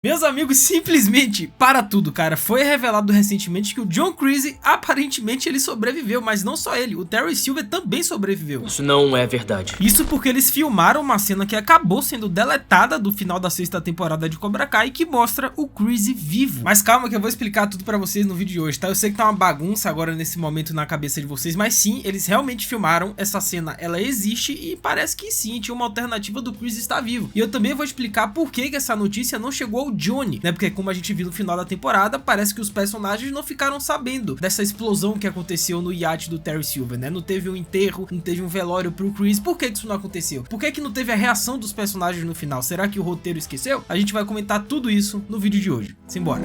Meus amigos, simplesmente para tudo, cara. Foi revelado recentemente que o John Kreese, aparentemente, ele sobreviveu, mas não só ele, o Terry Silver também sobreviveu. Isso não é verdade. Isso porque eles filmaram uma cena que acabou sendo deletada do final da 6ª temporada de Cobra Kai, que mostra o Kreese vivo. Mas calma que eu vou explicar tudo pra vocês no vídeo de hoje, tá? Eu sei que tá uma bagunça agora nesse momento na cabeça de vocês, mas sim, eles realmente filmaram essa cena, ela existe e parece que sim, tinha uma alternativa do Kreese estar vivo. E eu também vou explicar por que essa notícia não chegou ao Johnny, né? Porque como a gente viu no final da temporada, parece que os personagens não ficaram sabendo dessa explosão que aconteceu no iate do Terry Silver, né? Não teve um enterro, não teve um velório pro Kreese. Por que isso não aconteceu? Por que não teve a reação dos personagens no final? Será que o roteiro esqueceu? A gente vai comentar tudo isso no vídeo de hoje. Simbora!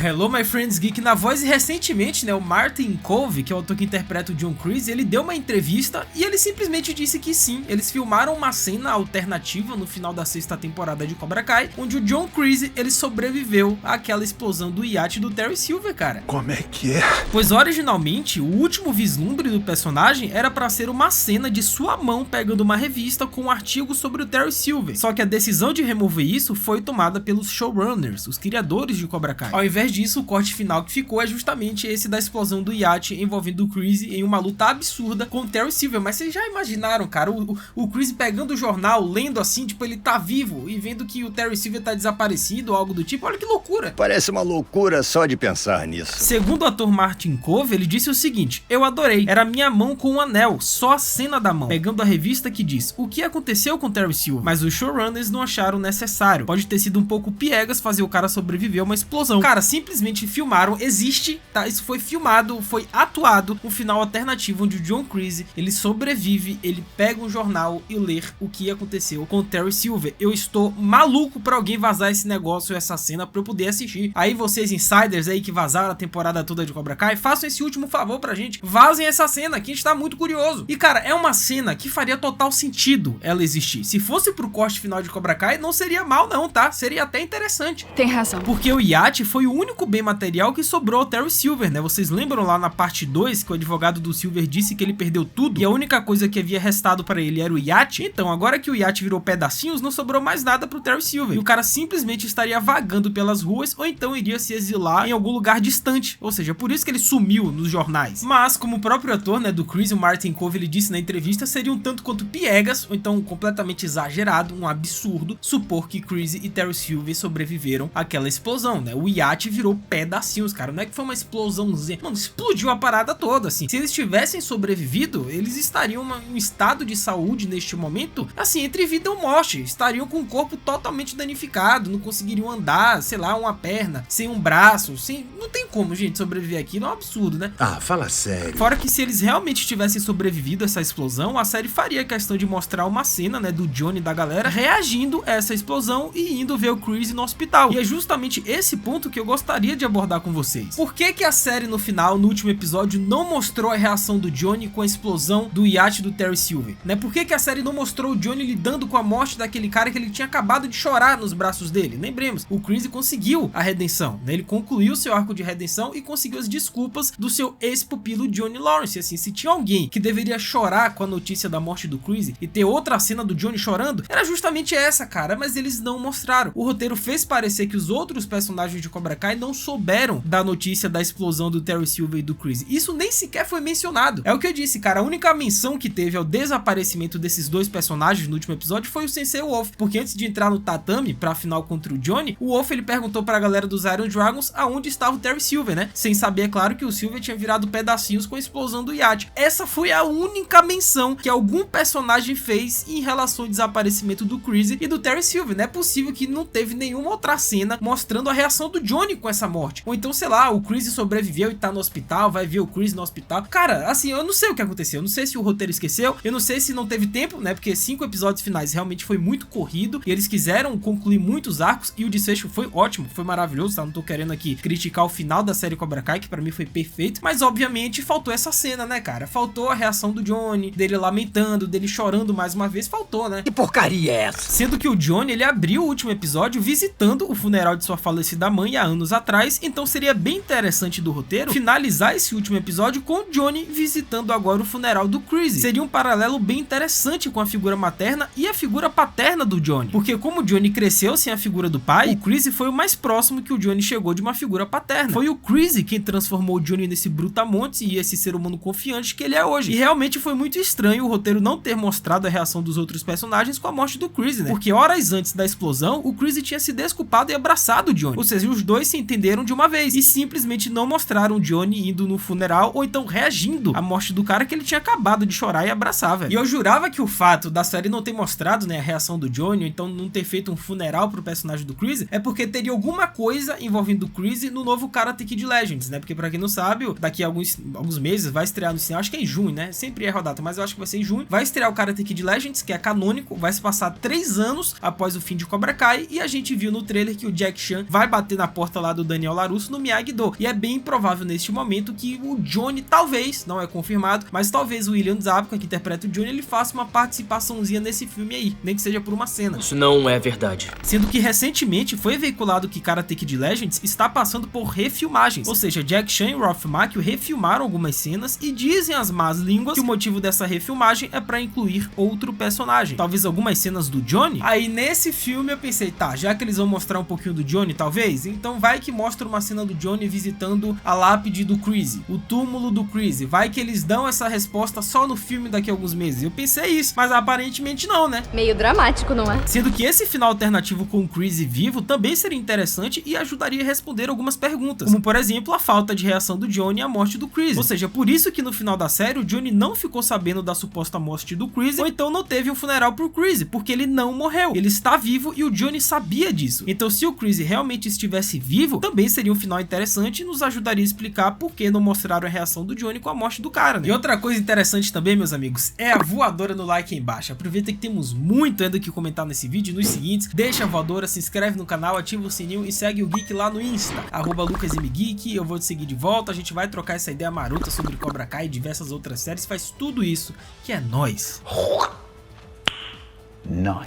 Hello my friends geek na voz, e recentemente, né, o Martin Kove, que é o ator que interpreta o John Kreese, ele deu uma entrevista e ele simplesmente disse que sim, eles filmaram uma cena alternativa no final da 6ª temporada de Cobra Kai, onde o John Kreese, ele sobreviveu àquela explosão do iate do Terry Silver, cara. Como é que é? Pois originalmente, o último vislumbre do personagem era pra ser uma cena de sua mão pegando uma revista com um artigo sobre o Terry Silver, só que a decisão de remover isso foi tomada pelos showrunners, os criadores de Cobra Kai. Ao invés disso, o corte final que ficou é justamente esse da explosão do iate envolvendo o Kreese em uma luta absurda com o Terry Silver. Mas vocês já imaginaram, cara, o Kreese pegando o jornal, lendo assim, tipo, ele tá vivo e vendo que o Terry Silver tá desaparecido ou algo do tipo? Olha que loucura! Parece uma loucura só de pensar nisso. Segundo o ator Martin Kove, ele disse o seguinte: eu adorei, era minha mão com um anel, só a cena da mão, pegando a revista que diz o que aconteceu com o Terry Silver, mas os showrunners não acharam necessário, pode ter sido um pouco piegas fazer o cara sobreviver a uma explosão. Cara, simplesmente filmaram, existe, tá? Isso foi filmado, foi atuado, um final alternativo onde o John Kreese, ele sobrevive, ele pega um jornal e lê o que aconteceu com o Terry Silver. Eu estou maluco pra alguém vazar esse negócio, essa cena, pra eu poder assistir. Aí vocês insiders aí que vazaram a temporada toda de Cobra Kai, façam esse último favor pra gente, vazem essa cena, que a gente tá muito curioso. E cara, é uma cena que faria total sentido ela existir. Se fosse pro corte final de Cobra Kai, não seria mal não, tá? Seria até interessante. Tem razão. Porque o iate foi o único bem material que sobrou ao Terry Silver, né? Vocês lembram lá na parte 2 que o advogado do Silver disse que ele perdeu tudo e a única coisa que havia restado para ele era o iate? Então, agora que o iate virou pedacinhos, não sobrou mais nada pro Terry Silver. E o cara simplesmente estaria vagando pelas ruas ou então iria se exilar em algum lugar distante. Ou seja, por isso que ele sumiu nos jornais. Mas, como o próprio ator, né, do Kreese, o Martin Kove, ele disse na entrevista, seria um tanto quanto piegas, ou então completamente exagerado, um absurdo, supor que Kreese e Terry Silver sobreviveram àquela explosão, né? O iate virou pedacinhos, cara, não é que foi uma explosãozinha, mano, explodiu a parada toda, assim. Se eles tivessem sobrevivido, eles estariam em um estado de saúde neste momento, assim, entre vida ou morte, estariam com o corpo totalmente danificado, não conseguiriam andar, sei lá, uma perna, sem um braço, sem... não tem como, gente, sobreviver aquilo, é um absurdo, né? Ah, fala sério. Fora que se eles realmente tivessem sobrevivido a essa explosão, a série faria questão de mostrar uma cena, né, do Johnny e da galera reagindo a essa explosão e indo ver o Kreese no hospital. E é justamente esse ponto que eu gostaria de abordar com vocês. Por que que a série no final, no último episódio, não mostrou a reação do Johnny com a explosão do iate do Terry Silver, né? Por que que a série não mostrou o Johnny lidando com a morte daquele cara que ele tinha acabado de chorar nos braços dele? Lembremos, o Kreese conseguiu a redenção, né? Ele concluiu seu arco de redenção e conseguiu as desculpas do seu ex-pupilo Johnny Lawrence. Assim, se tinha alguém que deveria chorar com a notícia da morte do Kreese e ter outra cena do Johnny chorando, era justamente essa, cara, mas eles não mostraram. O roteiro fez parecer que os outros personagens de Cobra Kai não souberam da notícia da explosão do Terry Silver e do Kreese. Isso nem sequer foi mencionado. É o que eu disse, cara, a única menção que teve ao desaparecimento desses dois personagens no último episódio foi o Sensei Wolf, porque antes de entrar no tatame pra final contra o Johnny, o Wolf, ele perguntou pra galera dos Iron Dragons aonde estava o Terry Silver, né? Sem saber, é claro, que o Silver tinha virado pedacinhos com a explosão do iate. Essa foi a única menção que algum personagem fez em relação ao desaparecimento do Kreese e do Terry Silver. Não é possível que não teve nenhuma outra cena mostrando a reação do Johnny com essa morte. Ou então, sei lá, o Kreese sobreviveu e tá no hospital, vai ver o Kreese no hospital. Cara, assim, eu não sei o que aconteceu, eu não sei se o roteiro esqueceu, eu não sei se não teve tempo, né, porque 5 episódios finais realmente foi muito corrido, e eles quiseram concluir muitos arcos, e o desfecho foi ótimo, foi maravilhoso, tá? Não tô querendo aqui criticar o final da série Cobra Kai, que pra mim foi perfeito, mas obviamente faltou essa cena, né, cara? Faltou a reação do Johnny, dele lamentando, dele chorando mais uma vez, faltou, né? Que porcaria é essa? Sendo que o Johnny, ele abriu o último episódio visitando o funeral de sua falecida mãe há anos atrás, então seria bem interessante do roteiro finalizar esse último episódio com o Johnny visitando agora o funeral do Chris. Seria um paralelo bem interessante com a figura materna e a figura paterna do Johnny, porque como o Johnny cresceu sem a figura do pai, o Chris foi o mais próximo que o Johnny chegou de uma figura paterna. Foi o Chris quem transformou o Johnny nesse brutamontes e esse ser humano confiante que ele é hoje. E realmente foi muito estranho o roteiro não ter mostrado a reação dos outros personagens com a morte do Chris, né? Porque horas antes da explosão, o Chris tinha se desculpado e abraçado o Johnny. Ou seja, os dois se entenderam de uma vez e simplesmente não mostraram o Johnny indo no funeral ou então reagindo à morte do cara que ele tinha acabado de chorar e abraçar, velho. E eu jurava que o fato da série não ter mostrado, né, a reação do Johnny ou então não ter feito um funeral pro personagem do Chris é porque teria alguma coisa envolvendo o Chris no novo Karate Kid Legends, né? Porque pra quem não sabe, daqui a alguns meses vai estrear no cinema, acho que é em junho, né? Sempre erro a data, mas eu acho que vai ser em junho. Vai estrear o Karate Kid Legends, que é canônico, vai se passar 3 anos após o fim de Cobra Kai, e a gente viu no trailer que o Jack Chan vai bater na porta lá do Daniel LaRusso no Miyagi-Do. E é bem provável neste momento que o Johnny, talvez, não é confirmado, mas talvez o William Zabka, que interpreta o Johnny, ele faça uma participaçãozinha nesse filme aí, nem que seja por uma cena. Isso não é verdade. Sendo que recentemente foi veiculado que Karate Kid Legends está passando por refilmagens, ou seja, Jack Chan e Ralph Macchio refilmaram algumas cenas e dizem as más línguas que o motivo dessa refilmagem é para incluir outro personagem, talvez algumas cenas do Johnny. Aí nesse filme eu pensei, tá, já que eles vão mostrar um pouquinho do Johnny, talvez, então vai que mostra uma cena do Johnny visitando a lápide do Chris, o túmulo do Chris, vai que eles dão essa resposta só no filme daqui a alguns meses. Eu pensei isso, mas aparentemente não, né? Meio dramático, não é? Sendo que esse final alternativo com o Chris vivo também seria interessante e ajudaria a responder algumas perguntas, como por exemplo a falta de reação do Johnny à morte do Chris. Ou seja, por isso que no final da série o Johnny não ficou sabendo da suposta morte do Chris, ou então não teve um funeral pro Chris, porque ele não morreu. Ele está vivo e o Johnny sabia disso. Então se o Chris realmente estivesse vivo, também seria um final interessante e nos ajudaria a explicar por que não mostraram a reação do Johnny com a morte do cara, né? E outra coisa interessante também, meus amigos, é a voadora no like aí embaixo. Aproveita que temos muito ainda que comentar nesse vídeo. Nos seguintes, deixa a voadora, se inscreve no canal, ativa o sininho e segue o Geek lá no Insta, @LucasMGeek. Eu vou te seguir de volta, a gente vai trocar essa ideia maruta sobre Cobra Kai e diversas outras séries, faz tudo isso, que é nóis.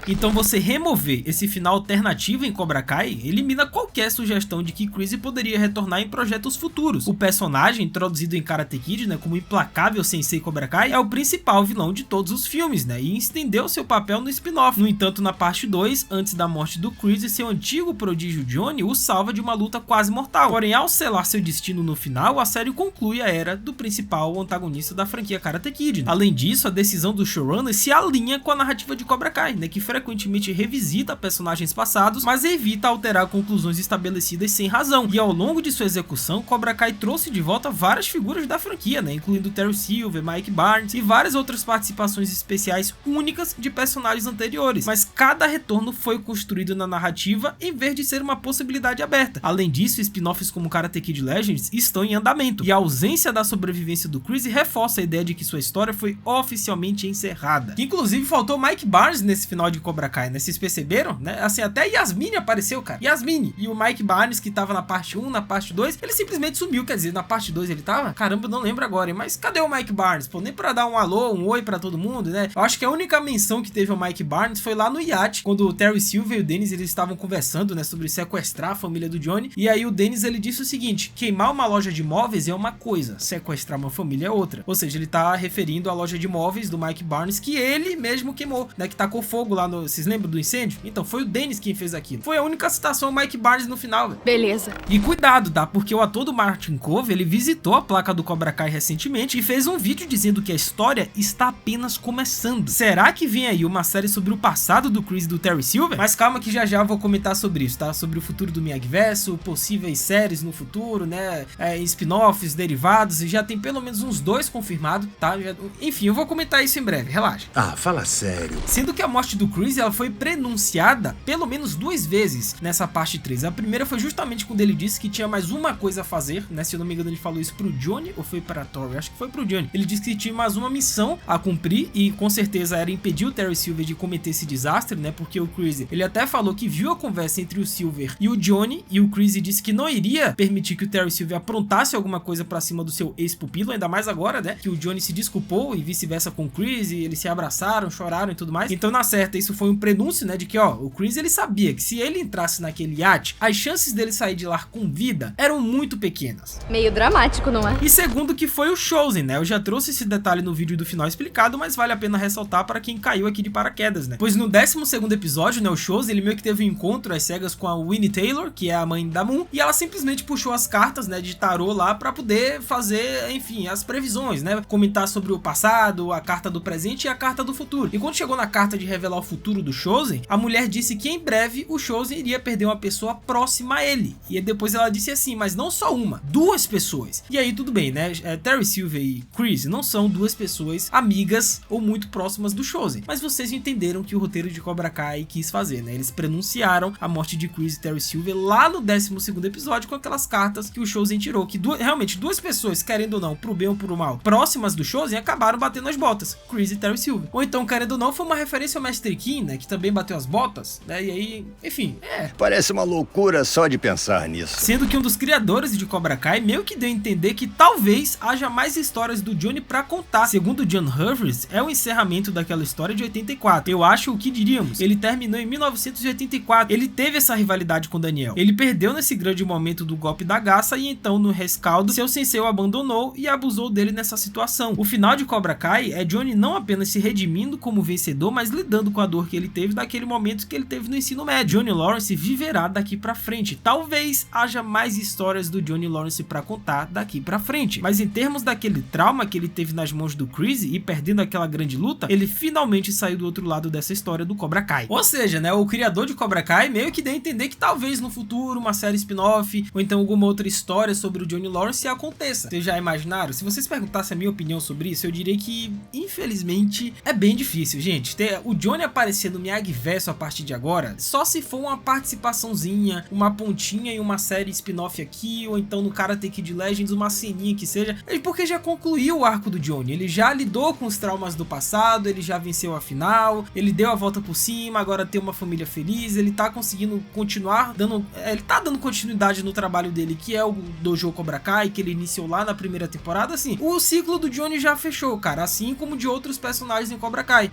Então você remover esse final alternativo em Cobra Kai elimina qualquer sugestão de que Chris poderia retornar em projetos futuros. O personagem introduzido em Karate Kid, né, como o implacável Sensei Cobra Kai, é o principal vilão de todos os filmes, né, e estendeu seu papel no spin-off. No entanto, na parte 2, antes da morte do Chris, seu antigo prodígio Johnny o salva de uma luta quase mortal. Porém, ao selar seu destino no final, a série conclui a era do principal antagonista da franquia Karate Kid. Além disso, a decisão do showrunner se alinha com a narrativa de Cobra Kai, né, que frequentemente revisita personagens passados, mas evita alterar conclusões estabelecidas sem razão. E ao longo de sua execução, Cobra Kai trouxe de volta várias figuras da franquia, né, incluindo Terry Silver, Mike Barnes e várias outras participações especiais únicas de personagens anteriores. Mas cada retorno foi construído na narrativa em vez de ser uma possibilidade aberta. Além disso, spin-offs como Karate Kid Legends estão em andamento, e a ausência da sobrevivência do Chris reforça a ideia de que sua história foi oficialmente encerrada. Inclusive faltou Mike Barnes nesse final de Cobra Kai, né? Vocês perceberam, né? Assim, até Yasmine apareceu, cara. Yasmine. E o Mike Barnes, que tava na parte 1, na parte 2, ele simplesmente sumiu. Quer dizer, na parte 2 ele tava? Caramba, eu não lembro agora, hein? Mas cadê o Mike Barnes? Pô, nem pra dar um alô, um oi pra todo mundo, né? Eu acho que a única menção que teve ao Mike Barnes foi lá no iate, quando o Terry Silver e o Dennis, eles estavam conversando, né? Sobre sequestrar a família do Johnny. E aí o Dennis, ele disse o seguinte: queimar uma loja de móveis é uma coisa, sequestrar uma família é outra. Ou seja, ele tá referindo à loja de móveis do Mike Barnes, que ele mesmo queimou, né? Que tacou fogo lá no... Vocês lembram do incêndio? Então, foi o Dennis quem fez aquilo. Foi a única citação ao Mike Barnes no final, velho. Beleza. E cuidado, tá? Porque o ator do Martin Kove, ele visitou a placa do Cobra Kai recentemente e fez um vídeo dizendo que a história está apenas começando. Será que vem aí uma série sobre o passado do Chris e do Terry Silver? Mas calma que já já eu vou comentar sobre isso, tá? Sobre o futuro do Miyagi-Verso, possíveis séries no futuro, né? Spin-offs, derivados, e já tem pelo menos uns 2 confirmados, tá? Enfim, eu vou comentar isso em breve, relaxa. Ah, fala sério. Sendo que a morte do Chris, ela foi prenunciada pelo menos 2 vezes nessa parte 3. A primeira foi justamente quando ele disse que tinha mais uma coisa a fazer, né? Se eu não me engano, ele falou isso pro Johnny ou foi pra Tori? Acho que foi pro Johnny. Ele disse que tinha mais uma missão a cumprir e com certeza era impedir o Terry Silver de cometer esse desastre, né? Porque o Chris, ele até falou que viu a conversa entre o Silver e o Johnny, e o Chris disse que não iria permitir que o Terry Silver aprontasse alguma coisa pra cima do seu ex-pupilo, ainda mais agora, né? Que o Johnny se desculpou e vice-versa com o Chris, e eles se abraçaram, choraram e tudo mais. Então, na certa, isso foi um prenúncio, né, de que, ó, o Chris, ele sabia que se ele entrasse naquele iate, as chances dele sair de lá com vida eram muito pequenas. Meio dramático, não é? E segundo que foi o Chosen, né, eu já trouxe esse detalhe no vídeo do final explicado, mas vale a pena ressaltar para quem caiu aqui de paraquedas, né, pois no 12º episódio, né, o Chosen, ele meio que teve um encontro às cegas com a Winnie Taylor, que é a mãe da Moon, e ela simplesmente puxou as cartas, né, de tarô lá para poder fazer, enfim, as previsões, né, comentar sobre o passado, a carta do presente e a carta do futuro. E quando chegou na carta de revelar o futuro do Chosen, a mulher disse que em breve o Chosen iria perder uma pessoa próxima a ele. E depois ela disse assim, mas não só uma, duas pessoas. E aí tudo bem, né, Terry Silver e Chris não são duas pessoas amigas ou muito próximas do Chosen, mas vocês entenderam que o roteiro de Cobra Kai quis fazer, né, eles pronunciaram a morte de Chris e Terry Silver lá no 12º episódio com aquelas cartas que o Chosen tirou, que realmente duas pessoas, querendo ou não, pro bem ou pro mal, próximas do Chosen, acabaram batendo as botas, Chris e Terry Silver. Ou então, querendo ou não, foi uma referência ao Mestre Kim, né, que também bateu as botas, né, e aí, enfim, Parece uma loucura só de pensar nisso. Sendo que um dos criadores de Cobra Kai meio que deu a entender que talvez haja mais histórias do Johnny pra contar. Segundo John Hurwitz, é o encerramento daquela história de 84. Eu acho o que diríamos, ele terminou em 1984, ele teve essa rivalidade com Daniel. Ele perdeu nesse grande momento do golpe da garça e então no rescaldo, seu sensei o abandonou e abusou dele nessa situação. O final de Cobra Kai é Johnny não apenas se redimindo como vencedor, mas lidando com a dor que ele teve daquele momento que ele teve no ensino médio. Johnny Lawrence viverá daqui pra frente. Talvez haja mais histórias do Johnny Lawrence pra contar daqui pra frente, mas em termos daquele trauma que ele teve nas mãos do Chris e perdendo aquela grande luta, ele finalmente saiu do outro lado dessa história do Cobra Kai. Ou seja, né, o criador de Cobra Kai meio que deu a entender que talvez no futuro uma série spin-off ou então alguma outra história sobre o Johnny Lawrence aconteça. Vocês já imaginaram? Se vocês perguntassem a minha opinião sobre isso, eu diria que infelizmente é bem difícil, gente. Ter o Johnny aparecer no Miyagi-Verso a partir de agora, só se for uma participaçãozinha, uma pontinha em uma série spin-off aqui, ou então no Karate Kid Legends, uma ceninha que seja, porque já concluiu o arco do Johnny, ele já lidou com os traumas do passado, ele já venceu a final, ele deu a volta por cima, agora tem uma família feliz, ele tá conseguindo continuar dando, ele tá dando continuidade no trabalho dele, que é o Dojo Cobra Kai, que ele iniciou lá na primeira temporada. Assim, o ciclo do Johnny já fechou, cara, assim como de outros personagens em Cobra Kai.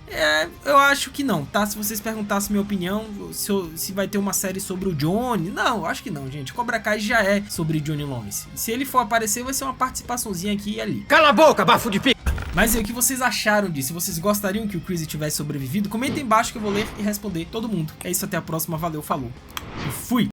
Eu acho que não, tá? Se vocês perguntassem minha opinião, se vai ter uma série sobre o Johnny, não, eu acho que não, gente. Cobra Kai já é sobre Johnny Lawrence. Se ele for aparecer, vai ser uma participaçãozinha aqui e ali. Cala a boca, bafo de pica! Mas e o que vocês acharam disso? Se vocês gostariam que o Chris tivesse sobrevivido? Comenta aí embaixo que eu vou ler e responder todo mundo. É isso, até a próxima, valeu, falou. Fui!